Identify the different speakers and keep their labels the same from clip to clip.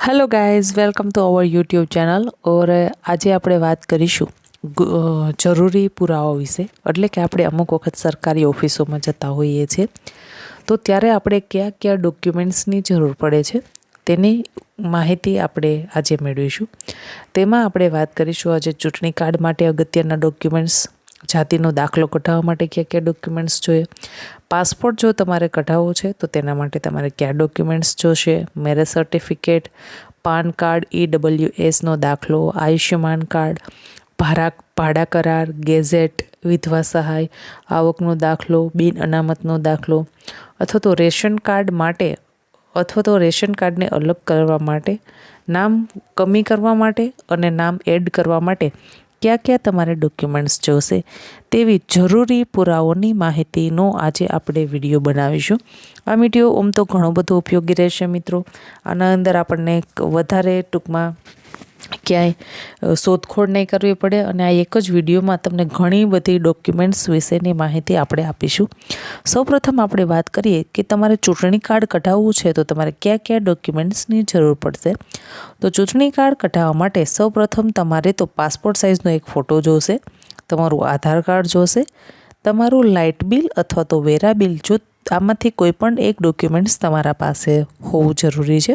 Speaker 1: Hello guys, welcome to our YouTube channel. और आज આપણે વાત કરીશું જરૂરી પુરાવા વિશે। એટલે કે આપણે અમુક વખત સરકારી ઓફિસોમાં જતા હોઈએ છીએ તો ત્યારે આપણે કયા કયા ડોક્યુમેન્ટ્સની જરૂર પડે છે તેની માહિતી આપણે આજે મેળવીશું। તેમાં આપણે વાત કરીશું આજે ચૂંટણી કાર્ડ માટે અગત્યના ડોક્યુમેન્ટ્સ, જાતિનો દાખલો કઢાવવા માટે કયા કયા ડોક્યુમેન્ટ્સ જોઈએ, પાસપોર્ટ જો તમારે કઢાવવો છે તો તેના માટે તમારે કયા ડોક્યુમેન્ટ્સ જોશે, મેરેજ સર્ટિફિકેટ, પાન કાર્ડ, EWSનો દાખલો, આયુષ્યમાન કાર્ડ, ભાડા કરાર, ગેઝેટ, વિધવા સહાય, આવકનો દાખલો, બિન અનામતનો દાખલો, અથવા તો રેશન કાર્ડ માટે અથવા તો રેશન કાર્ડને અલગ કરવા માટે, નામ કમી કરવા માટે અને નામ એડ કરવા માટે કયા કયા તમારે ડોક્યુમેન્ટ્સ જોશે તેવી જરૂરી પુરાવાઓની માહિતીનો આજે આપણે વિડીયો બનાવીશું। આ વિડીયો આમ તો ઘણો બધો ઉપયોગી રહેશે મિત્રો। આના અંદર આપણને વધારે ટૂંકમાં ક્યાંય શોધખોળ નહીં કરવી પડે અને આ એક જ વિડીયોમાં તમને ઘણી બધી ડોક્યુમેન્ટ્સ વિશેની માહિતી આપણે આપીશું। સૌપ્રથમ આપણે વાત કરીએ કે તમારે ચૂંટણી કાર્ડ કઢાવવું છે તો તમારે કયા કયા ડોક્યુમેન્ટ્સની જરૂર પડશે। તો ચૂંટણી કાર્ડ કઢાવવા માટે સૌપ્રથમ તમારે તો પાસપોર્ટ સાઇઝનો એક ફોટો જોશે, તમારું આધાર કાર્ડ જોશે, તમારું લાઇટ બિલ અથવા તો વેરા બિલ, જો આમાંથી કોઈ પણ એક ડોક્યુમેન્ટ્સ તમારા પાસે હોવું જરૂરી છે,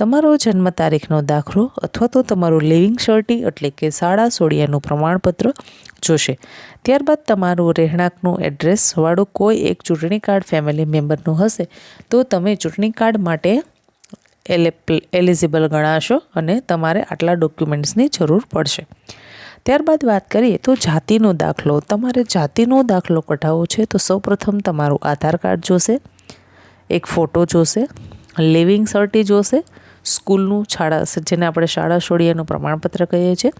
Speaker 1: તમારો જન્મ તારીખનો દાખલો અથવા તો તમારું લિવિંગ સર્ટી એટલે કે શાળા સોળિયાનું પ્રમાણપત્ર જોશે। ત્યારબાદ તમારું રહેણાંકનું એડ્રેસવાળું કોઈ એક ચૂંટણી કાર્ડ ફેમિલી મેમ્બરનું હશે તો તમે ચૂંટણી કાર્ડ માટે એલિજિબલ ગણાશો અને તમારે આટલા ડોક્યુમેન્ટ્સની જરૂર પડશે। ત્યારબાદ વાત કરીએ તો જાતિનો દાખલો। તમારે જાતિનો દાખલો કઢાવવો છે તો સૌપ્રથમ તમારું આધાર કાર્ડ જોશે, એક ફોટો જોશે, લિવિંગ સર્ટી જોશે, સ્કૂલનું જેને આપણે શાળા સોળિયાનું પ્રમાણપત્ર કહીએ છીએ,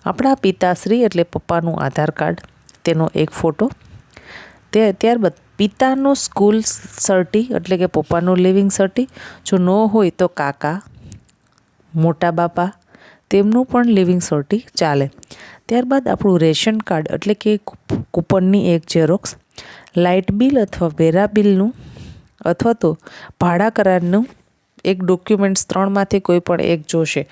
Speaker 1: આપણા પિતાશ્રી એટલે પપ્પાનું આધાર કાર્ડ, તેનો એક ફોટો, ત્યારબાદ પિતાનું સ્કૂલ સર્ટી એટલે કે પપ્પાનું લિવિંગ સર્ટી, જો ન હોય તો કાકા, મોટા બાપા, તેમનું પણ લિવિંગ સર્ટી ચાલે। ત્યારબાદ આપણું રેશન કાર્ડ એટલે કે કૂપનની એક ઝેરોક્સ, લાઇટ બિલ અથવા વેરા બિલનું અથવા તો ભાડા કરારનું એક ડોક્યુમેન્ટ્સ, ત્રણમાંથી કોઈ પણ એક જોશે।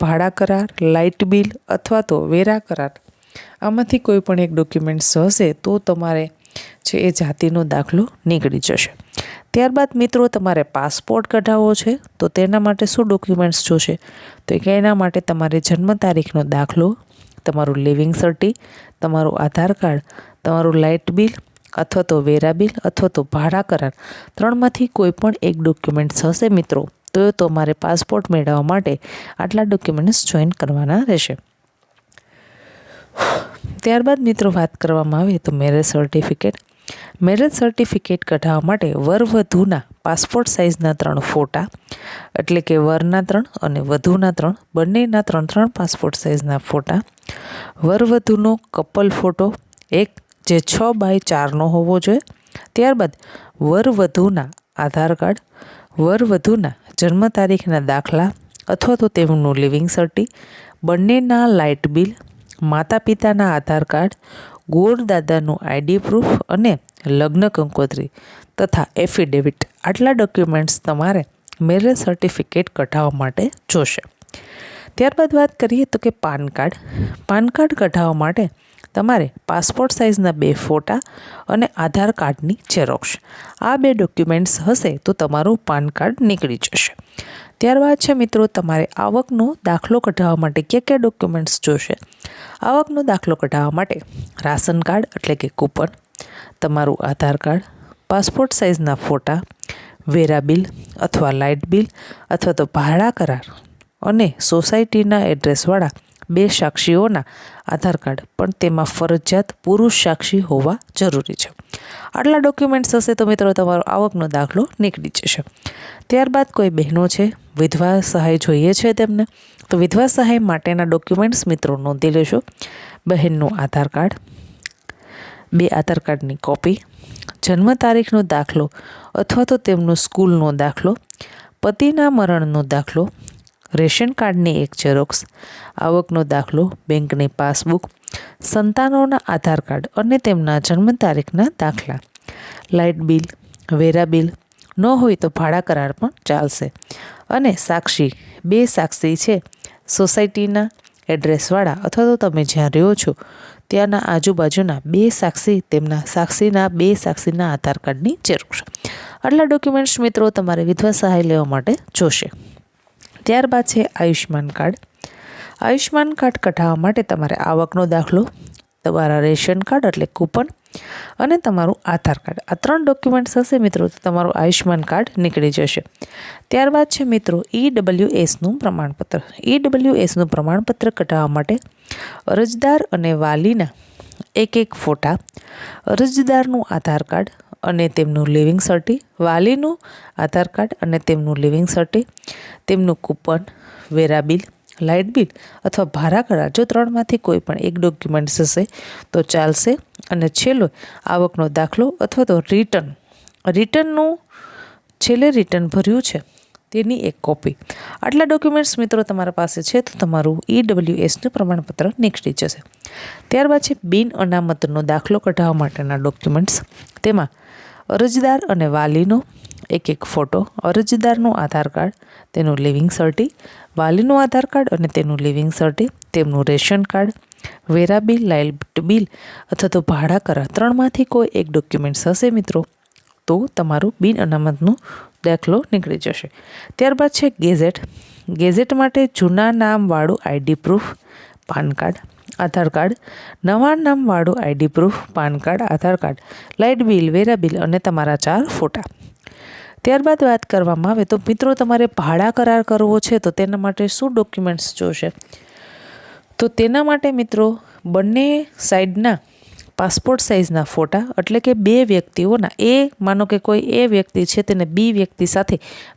Speaker 1: ભાડા કરાર, લાઇટ બિલ અથવા તો વેરા કરાર, આમાંથી કોઈ પણ એક ડોક્યુમેન્ટ્સ હશે તો તમારે છે એ જાતિનો દાખલો નીકળી જશે। ત્યારબાદ મિત્રો તમારે પાસપોર્ટ કઢાવવો છે તો તેના માટે શું ડોક્યુમેન્ટ્સ જોશે, તો એના માટે તમારે જન્મ તારીખનો દાખલો, તમારું લિવિંગ સર્ટી, તમારું આધાર કાર્ડ, તમારું લાઇટ બિલ અથવા તો વેરા બિલ અથવા તો ભાડા કરાર, ત્રણમાંથી કોઈ પણ એક ડોક્યુમેન્ટ્સ હશે મિત્રો તો તમારે પાસપોર્ટ મેળવવા માટે આટલા ડોક્યુમેન્ટ્સ જોઈન કરવાના રહેશે। ત્યારબાદ મિત્રો વાત કરવામાં આવે તો મેરેજ સર્ટિફિકેટ। મેરેજ સર્ટિફિકેટ કઢાવવા માટે વરવધુના પાસપોર્ટ સાઇઝના 3 ફોટા એટલે કે વરના 3 અને વધુના 3 બંનેના 3 પાસપોર્ટ સાઇઝના ફોટા, વરવધુનો કપલ ફોટો એક જે 6x4નો હોવો જોઈએ, ત્યારબાદ વરવધુના આધાર કાર્ડ, વરવધુના જન્મ તારીખના દાખલા અથવા તો તેમનું લિવિંગ સર્ટી, બંનેના લાઇટ બિલ, માતા પિતાના આધાર કાર્ડ, ગોળ દાદાનું ID પ્રૂફ અને લગ્ન કંકોત્રી તથા એફિડેવિટ, આટલા ડોક્યુમેન્ટ્સ તમારે મેરેજ સર્ટિફિકેટ કઢાવવા માટે જોશે। ત્યારબાદ વાત કરીએ તો કે પાન કાર્ડ। પાન કાર્ડ કઢાવવા માટે તમારે પાસપોર્ટ સાઇઝના 2 ફોટા અને આધાર કાર્ડની ઝેરોક્ષ, આ 2 ડોક્યુમેન્ટ્સ હશે તો તમારું પાન કાર્ડ નીકળી જશે। ત્યારબાદ છે મિત્રો તમારે આવકનો દાખલો કઢાવવા માટે કયા કયા ડોક્યુમેન્ટ્સ જોશે। આવકનો દાખલો કઢાવવા માટે રાશન કાર્ડ એટલે કે કૂપન, તમારું આધાર કાર્ડ, પાસપોર્ટ સાઇઝના ફોટા, વેરા બિલ અથવા લાઇટ બિલ અથવા તો ભાડા કરાર અને સોસાયટીના એડ્રેસવાળા 2 સાક્ષીઓના આધાર કાર્ડ, પણ તેમાં ફરજિયાત પુરુષ સાક્ષી હોવા જરૂરી છે। આટલા ડોક્યુમેન્ટ્સ હશે તો મિત્રો તમારો આવકનો દાખલો નીકળી જશે। ત્યારબાદ કોઈ બહેનો છે વિધવા સહાય જોઈએ છે તેમને તો વિધવા સહાય માટેના ડોક્યુમેન્ટ્સ મિત્રો નોંધી લેશો। બહેનનું આધાર કાર્ડ, 2 આધાર કાર્ડની કોપી, જન્મ તારીખનો દાખલો અથવા તો તેમનો સ્કૂલનો દાખલો, પતિના મરણનો દાખલો, રેશન કાર્ડની એક ઝેરોક્સ, આવકનો દાખલો, બેંકની પાસબુક, સંતાનોના આધાર કાર્ડ અને તેમના જન્મ તારીખના દાખલા, લાઇટ બિલ, વેરા બિલ, ન હોય તો ભાડા કરાર પણ ચાલશે, અને સાક્ષી, બે સાક્ષી છે સોસાયટીના એડ્રેસવાળા અથવા તો તમે જ્યાં રહ્યો છો ત્યાંના આજુબાજુના બે સાક્ષી, તેમના સાક્ષીના આધાર કાર્ડની જરૂર છે. આટલા ડોક્યુમેન્ટ્સ મિત્રો તમારે વિધવા સહાય લેવા માટે જોશે. ત્યારબાદ છે આયુષ્યમાન કાર્ડ. આયુષ્યમાન કાર્ડ કઢાવવા માટે તમારે આવકનો દાખલો, તમારા રેશન કાર્ડ એટલે કૂપન અને તમારું આધાર કાર્ડ, આ 3 ડોક્યુમેન્ટ્સ હશે મિત્રો તો તમારું આયુષ્યમાન કાર્ડ નીકળી જશે. ત્યારબાદ છે મિત્રો EWSનું પ્રમાણપત્ર. EWSનું પ્રમાણપત્ર કઢાવવા માટે અરજદાર અને વાલીના એક ફોટા, અરજદારનું આધાર કાર્ડ અને તેમનું લિવિંગ સર્ટી, વાલીનું આધાર કાર્ડ અને તેમનું લિવિંગ સર્ટી, તેમનું કૂપન, વેરા બિલ, લાઇટ બિલ અથવા ભાડા કરાર, જો 3માંથી કોઈ પણ એક ડોક્યુમેન્ટ્સ હશે તો ચાલશે. અને છેલ્લો આવકનો દાખલો અથવા તો રિટર્નનું છેલ્લે રિટર્ન ભર્યું છે તેની એક કોપી. આટલા ડોક્યુમેન્ટ્સ મિત્રો તમારા પાસે છે તો તમારું EWSનું પ્રમાણપત્ર નીકળી જશે. ત્યારબાદ છે બિન અનામતનો દાખલો કઢાવવા માટેના ડોક્યુમેન્ટ્સ. તેમાં અરજદાર અને વાલીનો એક ફોટો, અરજદારનું આધાર કાર્ડ, તેનું લિવિંગ સર્ટી, વાલીનું આધાર કાર્ડ અને તેનું લિવિંગ સર્ટી, તેમનું રેશન કાર્ડ, વેરા બિલ, લાઇટ બિલ અથવા તો ભાડા કરાર, 3માંથી કોઈ એક ડોક્યુમેન્ટ્સ હશે મિત્રો તો તમારું બિન અનામતનું દાખલો નીકળી જશે. ત્યારબાદ છે ગેઝેટ. ગેઝેટ માટે જૂના નામવાળું આઈડી પ્રૂફ, પાન કાર્ડ, આધાર કાર્ડ, નવા નામવાળું આઈડી પ્રૂફ, પાન કાર્ડ, આધાર કાર્ડ, લાઇટ બિલ, વેરા બિલ અને તમારા 4 ફોટા. ત્યારબાદ વાત કરવામાં આવે તો મિત્રો તમારે ભાડા કરાર કરવો છે તો તેના માટે શું ડોક્યુમેન્ટ્સ જોશે? તો તેના માટે મિત્રો બંને સાઈડના પાસપોર્ટ સાઇઝના ફોટા, એટલે કે 2 વ્યક્તિઓના, માનો કે કોઈ એ વ્યક્તિ છે તેને બી વ્યક્તિ સાથે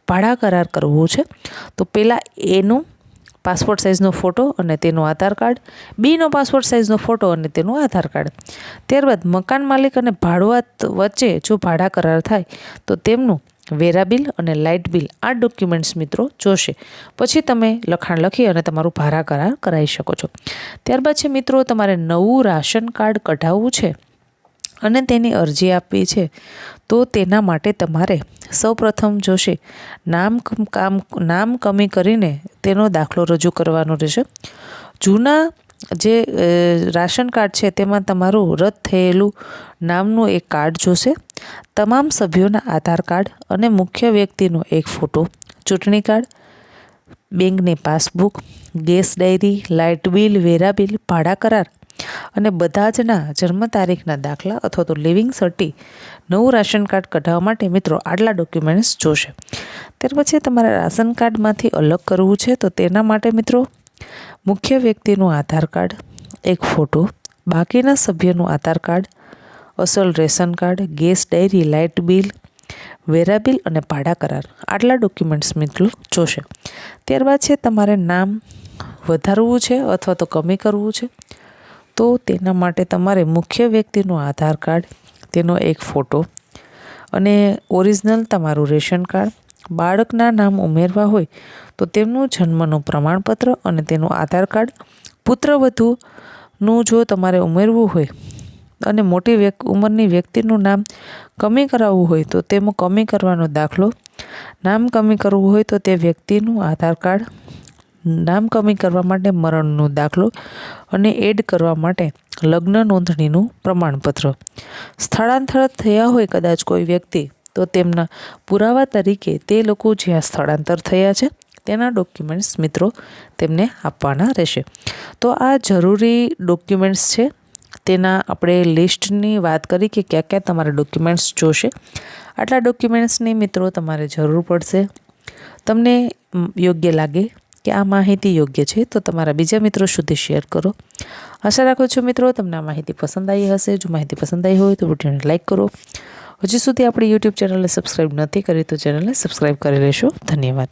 Speaker 1: ભાડા કરાર કરવો છે તો પહેલાં એનું પાસપોર્ટ સાઇઝનો ફોટો અને તેનું આધાર કાર્ડ, બીનો પાસપોર્ટ સાઇઝનો ફોટો અને તેનું આધાર કાર્ડ. ત્યારબાદ મકાન માલિક અને ભાડુઆત વચ્ચે જો ભાડા કરાર થાય તો તેમનું વેરા બિલ અને લાઇટ બિલ, આ ડોક્યુમેન્ટ્સ મિત્રો જોશે. પછી તમે લખાણ લખી અને તમારું ભાડા કરાર કરાવી શકો છો. ત્યારબાદ છે મિત્રો તમારે નવું રાશન કાર્ડ કઢાવવું છે અને તેની અરજી આપવી છે તો તેના માટે તમારે સૌપ્રથમ જોશે નામ કમી કરીને તેનો દાખલો રજૂ કરવાનો રહેશે. જૂના જે રાશન કાર્ડ છે તેમાં તમારું રદ થયેલું નામનું એક કાર્ડ જોશે, તમામ સભ્યોના આધાર કાર્ડ અને મુખ્ય વ્યક્તિનો એક ફોટો, ચૂંટણી કાર્ડ, બેંકની passbook, gas diary, light bill, વેરા બિલ, ભાડા કરાર અને બધા જના જન્મ તારીખના દાખલા અથવા તો લિવિંગ સર્ટી. નવું રાશન કાર્ડ કઢાવવા માટે મિત્રો આટલા ડોક્યુમેન્ટ્સ જોશે. ત્યાર પછી તમારે રાશન કાર્ડમાંથી અલગ કરવું છે તો તેના માટે મિત્રો મુખ્ય વ્યક્તિનું આધાર કાર્ડ, એક ફોટો, બાકીના સભ્યનું આધાર કાર્ડ, અસલ ration card, gas diary, light bill, વેરા બિલ અને ભાડા કરાર, આટલા ડોક્યુમેન્ટ્સ મિત્રો જોશે. ત્યારબાદ છે તમારે નામ વધારવું છે અથવા તો કમી કરવું છે તો તેના માટે તમારે મુખ્ય વ્યક્તિનું આધાર કાર્ડ, તેનો એક ફોટો અને ઓરિજિનલ તમારું રેશન કાર્ડ, બાળકના નામ ઉમેરવા હોય તો તેમનું જન્મનું પ્રમાણપત્ર અને તેનું આધાર કાર્ડ, પુત્રવધૂનું જો તમારે ઉમેરવું હોય અને મોટી ઉંમરની વ્યક્તિનું નામ કમી કરાવવું હોય તો તેમાં કમી કરવાનો દાખલો, નામ કમી કરવું હોય તો તે વ્યક્તિનું આધાર કાર્ડ, નામ કમી કરવા માટે મરણનો દાખલો અને એડ કરવા માટે લગ્ન નોંધણીનું પ્રમાણપત્ર. સ્થળાંતર થયા હોય કદાચ કોઈ વ્યક્તિ તો તેમના પુરાવા તરીકે તે લોકો જ્યાં સ્થળાંતર થયા છે તેના ડોક્યુમેન્ટ્સ મિત્રો તેમને આપવાના રહેશે. તો આ જરૂરી ડોક્યુમેન્ટ્સ છે. તેના આપણે લિસ્ટની વાત કરી કે ક્યાં ક્યાં તમારે ડોક્યુમેન્ટ્સ જોશે. આટલા ડોક્યુમેન્ટ્સની મિત્રો તમારે જરૂર પડશે. તમને યોગ્ય લાગે કે આ માહિતી યોગ્ય છે તો તમારા બીજા મિત્રો સુધી શેર કરો. આશા રાખું છું મિત્રો તમને આ માહિતી પસંદ આવી હશે. જો માહિતી પસંદ આવી હોય તો વિડીયોને લાઇક કરો. હજી સુધી આપણી યુટ્યુબ ચેનલને સબસ્ક્રાઈબ નથી કરી તો ચેનલને સબસ્ક્રાઈબ કરી લેશો. ધન્યવાદ.